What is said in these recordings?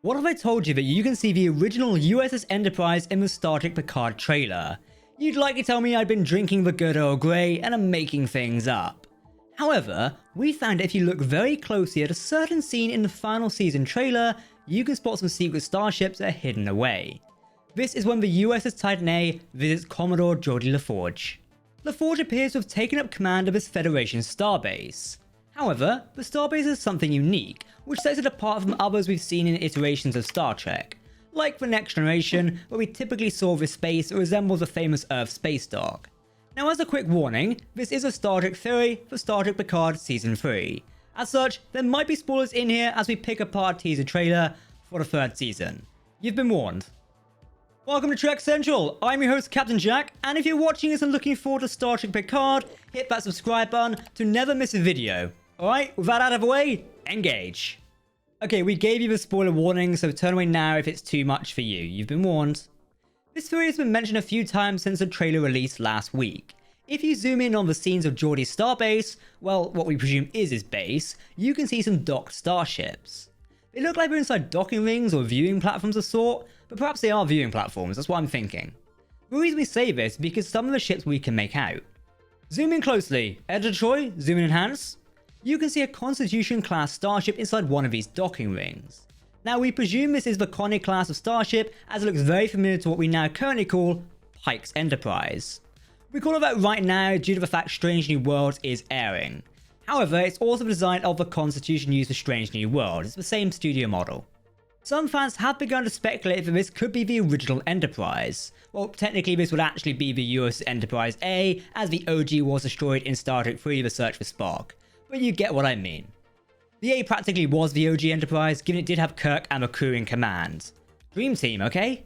What if I told you that you can see the original USS Enterprise in the Star Trek Picard trailer? You'd likely tell me I'd been drinking the good Earl Grey and I'm making things up. However, we found that if you look very closely at a certain scene in the final season trailer, you can spot some secret starships that are hidden away. This is when the USS Titan-A visits Commodore Geordi LaForge. LaForge appears to have taken up command of his Federation starbase. However, the starbase is something unique, which sets it apart from others we've seen in iterations of Star Trek. Like the Next Generation, where we typically saw this space that resembles the famous Earth space dock. Now, as a quick warning, this is a Star Trek theory for Star Trek Picard Season 3. As such, there might be spoilers in here as we pick apart a teaser trailer for the third season. You've been warned. Welcome to Trek Central, I'm your host Captain Jack, and if you're watching this and looking forward to Star Trek Picard, hit that subscribe button to never miss a video. Alright, with that out of the way, engage. Okay, we gave you the spoiler warning, so turn away now if it's too much for you. You've been warned. This theory has been mentioned a few times since the trailer released last week. If you zoom in on the scenes of Geordi's starbase, well, what we presume is his base, you can see some docked starships. They look like they're inside docking rings or viewing platforms of sort, but perhaps they are viewing platforms, that's what I'm thinking. The reason we say this is because some of the ships we can make out. Zoom in closely. Editor Troy, zoom in enhance. You can see a Constitution-class starship inside one of these docking rings. Now, we presume this is the Connie class of starship, as it looks very familiar to what we now currently call Pike's Enterprise. We call it that right now due to the fact Strange New Worlds is airing. However, it's also the design of the Constitution used for Strange New Worlds. It's the same studio model. Some fans have begun to speculate that this could be the original Enterprise. Well, technically this would actually be the USS Enterprise A, as the OG was destroyed in Star Trek 3: The Search for Spock. But you get what I mean. The A practically was the OG Enterprise, given it did have Kirk and the crew in command. Dream team, okay?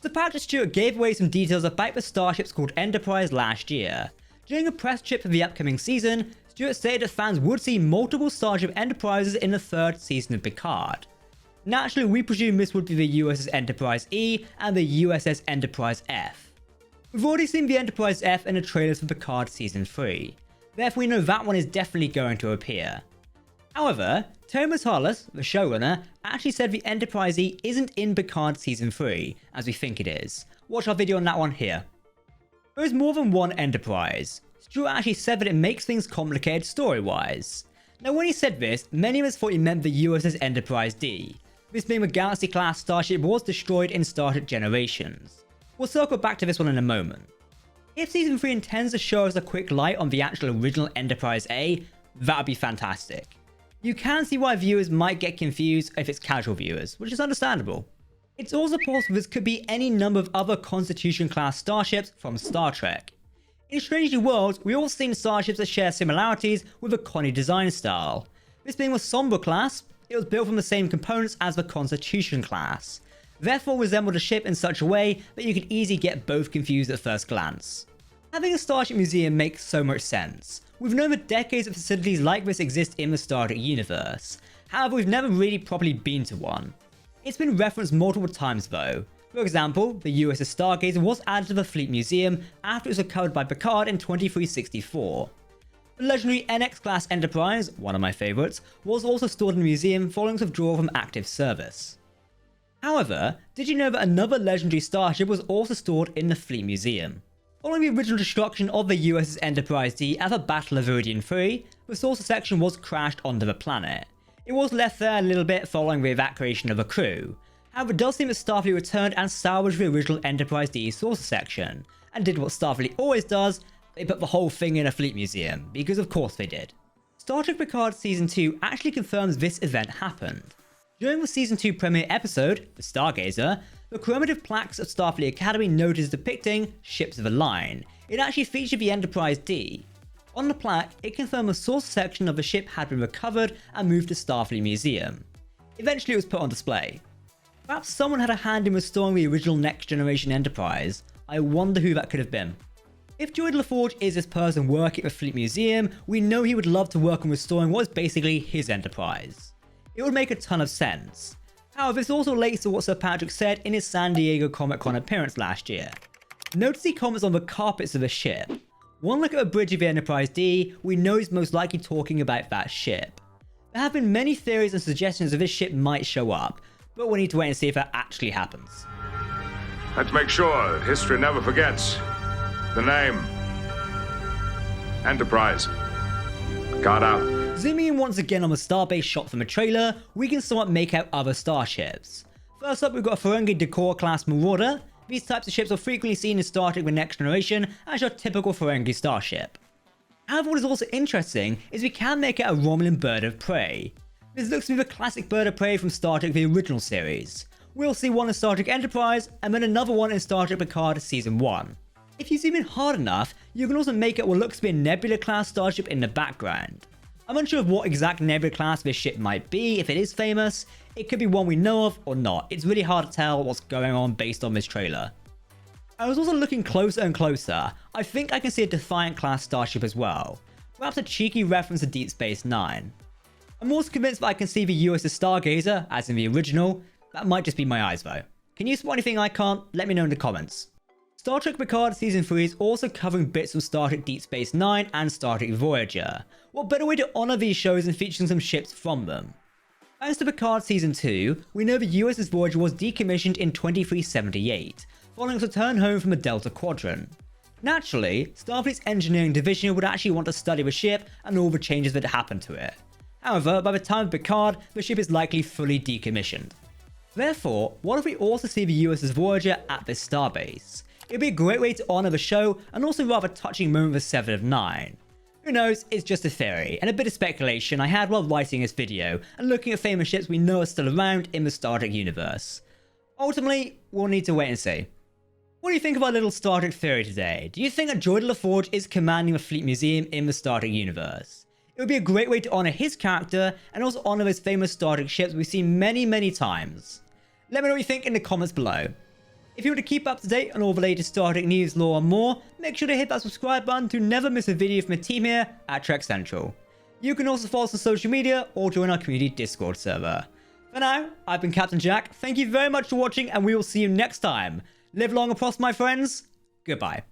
So Patrick Stewart gave away some details about the starships called Enterprise last year. During a press trip for the upcoming season, Stewart stated that fans would see multiple Starship Enterprises in the third season of Picard. Naturally, we presume this would be the USS Enterprise E and the USS Enterprise F. We've already seen the Enterprise F in the trailers for Picard Season 3. Therefore, we know that one is definitely going to appear. However, Thomas Harless, the showrunner, actually said the Enterprise E isn't in Picard Season 3, as we think it is. Watch our video on that one here. There is more than one Enterprise. Stewart actually said that it makes things complicated story-wise. Now, when he said this, many of us thought he meant the USS Enterprise D. This being the Galaxy-class starship was destroyed in Star Trek Generations. We'll circle back to this one in a moment. If Season 3 intends to show us a quick light on the actual original Enterprise A, that would be fantastic. You can see why viewers might get confused if it's casual viewers, which is understandable. It's also possible this could be any number of other Constitution-class starships from Star Trek. In Strange New Worlds, we all seen starships that share similarities with the Connie design style. This being the Sombra class, it was built from the same components as the Constitution class. Therefore resembled a ship in such a way that you could easily get both confused at first glance. Having a Starship Museum makes so much sense. We've known that decades of facilities like this exist in the Star Trek universe. However, we've never really properly been to one. It's been referenced multiple times though. For example, the USS Stargazer was added to the Fleet Museum after it was recovered by Picard in 2364. The legendary NX-class Enterprise, one of my favourites, was also stored in the museum following its withdrawal from active service. However, did you know that another legendary starship was also stored in the Fleet Museum? Following the original destruction of the USS Enterprise D at the Battle of Iridian 3, the saucer section was crashed onto the planet. It was left there a little bit following the evacuation of the crew. However, it does seem that Starfleet returned and salvaged the original Enterprise D saucer section, and did what Starfleet always does, they put the whole thing in a Fleet Museum, because of course they did. Star Trek Picard Season 2 actually confirms this event happened. During the Season 2 premiere episode, The Stargazer, the commemorative plaques at Starfleet Academy noted depicting Ships of the Line. It actually featured the Enterprise D. On the plaque, it confirmed the saucer section of the ship had been recovered and moved to Starfleet Museum. Eventually it was put on display. Perhaps someone had a hand in restoring the original Next Generation Enterprise. I wonder who that could have been. If Geordi LaForge is this person working at the Fleet Museum, we know he would love to work on restoring what is basically his Enterprise. It would make a ton of sense. However, this also relates to what Sir Patrick said in his San Diego Comic-Con appearance last year. Notice he comments on the carpets of the ship. One look at the bridge of the Enterprise D, we know he's most likely talking about that ship. There have been many theories and suggestions that this ship might show up, but we need to wait and see if that actually happens. Let's make sure history never forgets the name. Enterprise. Picard out. Zooming in once again on the starbase shot from a trailer, we can somewhat make out other starships. First up, we've got a Ferengi Decor class Marauder. These types of ships are frequently seen in Star Trek The Next Generation as your typical Ferengi starship. However, what is also interesting is we can make out a Romulan bird of prey. This looks to be the classic bird of prey from Star Trek the original series. We'll see one in Star Trek Enterprise, and then another one in Star Trek Picard Season 1. If you zoom in hard enough, you can also make out what looks to be a Nebula class starship in the background. I'm unsure of what exact Nebula class this ship might be, if it is famous. It could be one we know of or not. It's really hard to tell what's going on based on this trailer. I was also looking closer and closer. I think I can see a Defiant class starship as well. Perhaps a cheeky reference to Deep Space Nine. I'm also convinced that I can see the USS Stargazer, as in the original. That might just be my eyes though. Can you spot anything I can't? Let me know in the comments. Star Trek Picard Season 3 is also covering bits from Star Trek Deep Space Nine and Star Trek Voyager. What better way to honour these shows than featuring some ships from them? Thanks to Picard Season 2, we know the USS Voyager was decommissioned in 2378, following its return home from the Delta Quadrant. Naturally, Starfleet's engineering division would actually want to study the ship and all the changes that happened to it. However, by the time of Picard, the ship is likely fully decommissioned. Therefore, what if we also see the USS Voyager at this starbase? It would be a great way to honour the show, and also a rather touching moment for 7 of 9. Who knows, it's just a theory, and a bit of speculation I had while writing this video, and looking at famous ships we know are still around in the Star Trek universe. Ultimately, we'll need to wait and see. What do you think of our little Star Trek theory today? Do you think that Geordi LaForge is commanding the Fleet Museum in the Star Trek universe? It would be a great way to honour his character, and also honour those famous Star Trek ships we've seen many times. Let me know what you think in the comments below. If you want to keep up to date on all the latest Star Trek news, lore and more, make sure to hit that subscribe button to never miss a video from the team here at Trek Central. You can also follow us on social media or join our community Discord server. For now, I've been Captain Jack, thank you very much for watching, and we will see you next time. Live long and prosper, my friends. Goodbye.